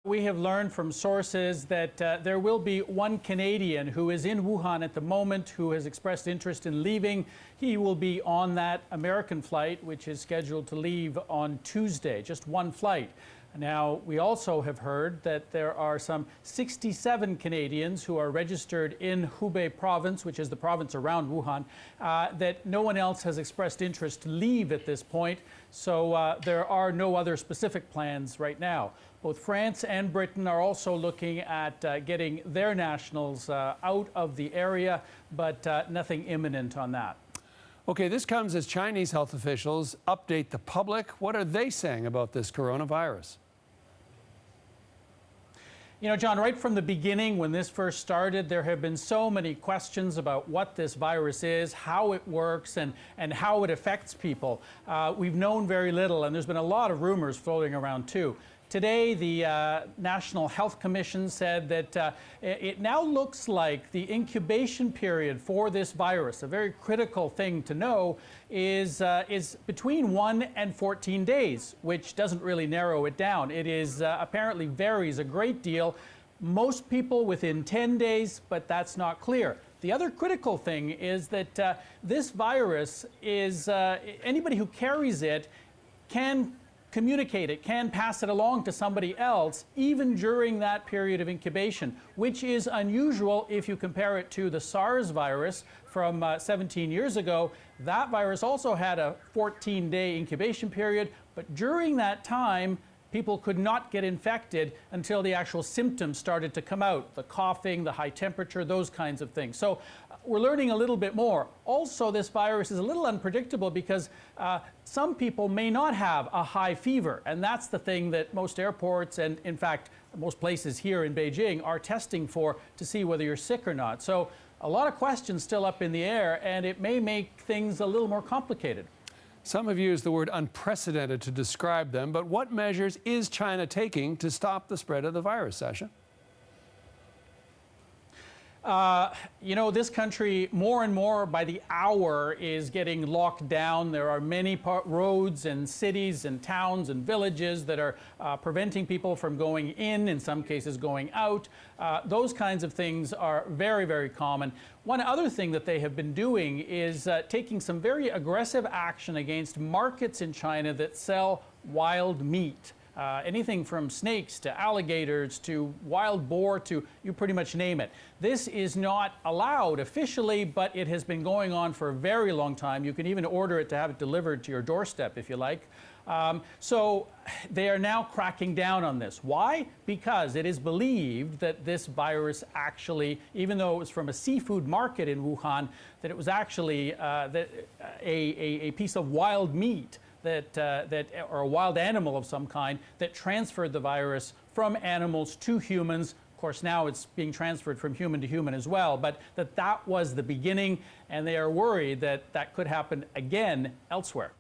We have learned from sources that there will be one Canadian who is in Wuhan at the moment who has expressed interest in leaving. He will be on that American flight, which is scheduled to leave on Tuesday, just one flight. Now, we also have heard that there are some 67 Canadians who are registered in Hubei province, which is the province around Wuhan, that no one else has expressed interest to leave at this point. So there are no other specific plans right now. Both France and Britain are also looking at getting their nationals out of the area, but nothing imminent on that. Okay, this comes as Chinese health officials update the public. What are they saying about this coronavirus? You know, John, right from the beginning, when this first started, there have been so many questions about what this virus is, how it works, and how it affects people. We've known very little, and there's been a lot of rumors floating around, too. Today, the National Health Commission said that it now looks like the incubation period for this virus, a very critical thing to know, is between 1 and 14 days, which doesn't really narrow it down. It is apparently varies a great deal. Most people within 10 days, but that's not clear. The other critical thing is that this virus is, anybody who carries it can communicate it, can pass it along to somebody else, even during that period of incubation, which is unusual if you compare it to the SARS virus from 17 years ago. That virus also had a 14-day incubation period, but during that time, people could not get infected until the actual symptoms started to come out, the coughing, the high temperature, those kinds of things. So we're learning a little bit more. Also, this virus is a little unpredictable because some people may not have a high fever, and that's the thing that most airports and, in fact, most places here in Beijing are testing for to see whether you're sick or not. So a lot of questions still up in the air, and it may make things a little more complicated. Some have used the word unprecedented to describe them, but what measures is China taking to stop the spread of the virus, Sasha? You know, this country more and more by the hour is getting locked down. There are many roads and cities and towns and villages that are preventing people from going in some cases going out. Those kinds of things are very, very common. One other thing that they have been doing is taking some very aggressive action against markets in China that sell wild meat. Anything from snakes to alligators to wild boar to you pretty much name it. This is not allowed officially, but it has been going on for a very long time. You can even order it to have it delivered to your doorstep if you like. So they are now cracking down on this. Why? Because it is believed that this virus actually, even though it was from a seafood market in Wuhan, that it was actually a piece of wild meat or a wild animal of some kind that transferred the virus from animals to humans. Of course, now it's being transferred from human to human as well, but that was the beginning, and they are worried that that could happen again elsewhere.